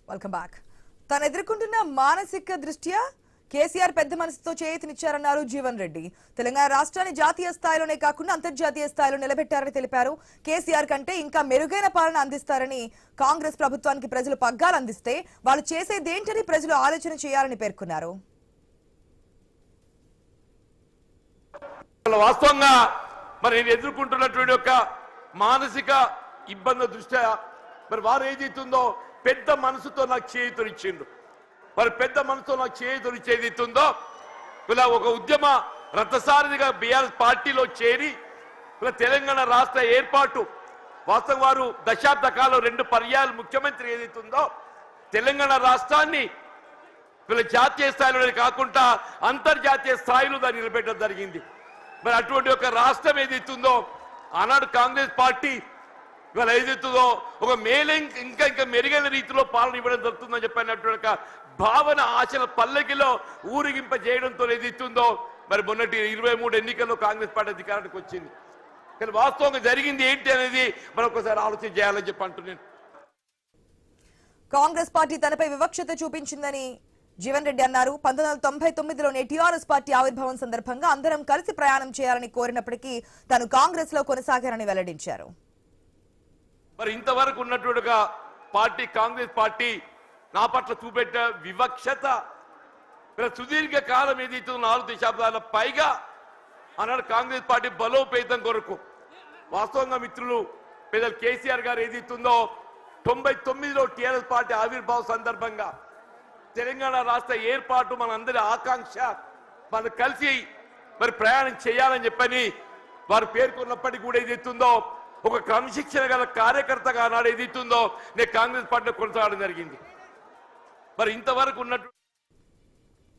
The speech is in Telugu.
Welcome back. తాను ఎదుర్కొంటున్న మానసిక దృష్ట్యా కేసీఆర్ పెద్ద మనసుతో చేయూతనిచ్చారన్నారు జీవన్ రెడ్డి. తెలంగాణ రాష్ట్రాన్ని జాతీయ స్థాయిలోనే కాకుండా అంతర్జాతీయ స్థాయిలో నిలబెట్టారని తెలిపారు. కేసీఆర్ కంటే ఇంకా మెరుగైన పాలన అందిస్తారని, కాంగ్రెస్ ప్రభుత్వానికి ప్రజలు పగ్గాలు అందిస్తే వాళ్ళు చేసేదేంటని ప్రజలు ఆలోచన చేయాలని పేర్కొన్నారు. వాస్తవంగా మరి నేను ఎదుర్కొంటున్నటువంటి ఒక మానసిక ఇబ్బంది దృష్ట్యా మరి వారు ఏదైతుందో పెద్ద మనసుతో నాకు చేయూతనిచ్చిండు. మరి పెద్ద మనసుతో నాకు చేయూతనిచ్చేదితుందో ఇలా ఒక ఉద్యమ రథసారథిగా బీఆర్ఎస్ పార్టీలో చేరి ఇలా తెలంగాణ రాష్ట్ర ఏర్పాటు వాస్తవం వారు దశాబ్ద కాలం 2 పర్యాయాలు ముఖ్యమంత్రి ఏదైతుందో తెలంగాణ రాష్ట్రాన్ని ఇలా జాతీయ స్థాయిలోనే కాకుండా అంతర్జాతీయ స్థాయిలో దాన్ని నిలబెట్టడం జరిగింది. మరి అటువంటి ఒక రాష్ట్రం ఏదైతుందో ఆనాడు కాంగ్రెస్ పార్టీ ఇవాళ ఏదైతుందో ఒక ఇంకా మెరుగైన రీతిలో పాలన ఇవ్వడం జరుగుతుందని చెప్పినటువంటి ఒక భావన ఆశల పల్లకిలో ఊరిగింపజేయడంతో ఏదైతుందో మరి మొన్నటి 23 ఎన్నికల్లో కాంగ్రెస్ పార్టీ అధికారానికి వచ్చింది. కానీ వాస్తవంగా జరిగింది ఏంటి అనేది మనం ఒకసారి ఆలోచన చేయాలని చెప్పి అంటున్నాను. కాంగ్రెస్ పార్టీ తనపై వివక్షత చూపించిందని జీవన్ రెడ్డి అన్నారు. 1999లోనే టీఆర్ఎస్ పార్టీ ఆవిర్భావం సందర్భంగా అందరం కలిసి ప్రయాణం చేయాలని కోరినప్పటికీ తాను కాంగ్రెస్ లో కొనసాగారని వెల్లడించారు. మరి ఇంతవరకు ఉన్నటువంటి పార్టీ కాంగ్రెస్ పార్టీ నా పట్ల చూపెట్ట వివక్షత సుదీర్ఘ కాలం ఏదైతే 4 దశాబ్దాల పైగా అన్నాడు కాంగ్రెస్ పార్టీ బలోపేతం కొరకు వాస్తవంగా మిత్రులు పెద్దలు కేసీఆర్ గారు ఏదైతుందో 99లో టీఆర్ఎస్ పార్టీ ఆవిర్భావ సందర్భంగా తెలంగాణ రాష్ట్ర ఏర్పాటు మనందరి ఆకాంక్ష మనం కలిసి మరి ప్రయాణం చేయాలని చెప్పని వారు పేర్కొన్నప్పటికీ కూడా ఏదైతుందో ఒక క్రమశిక్షణ గల కార్యకర్తగా నాడు ఏదైతుందో నేను కాంగ్రెస్ పార్టీలో కొనసాగడం జరిగింది. మరి ఇంతవరకు ఉన్నట్టు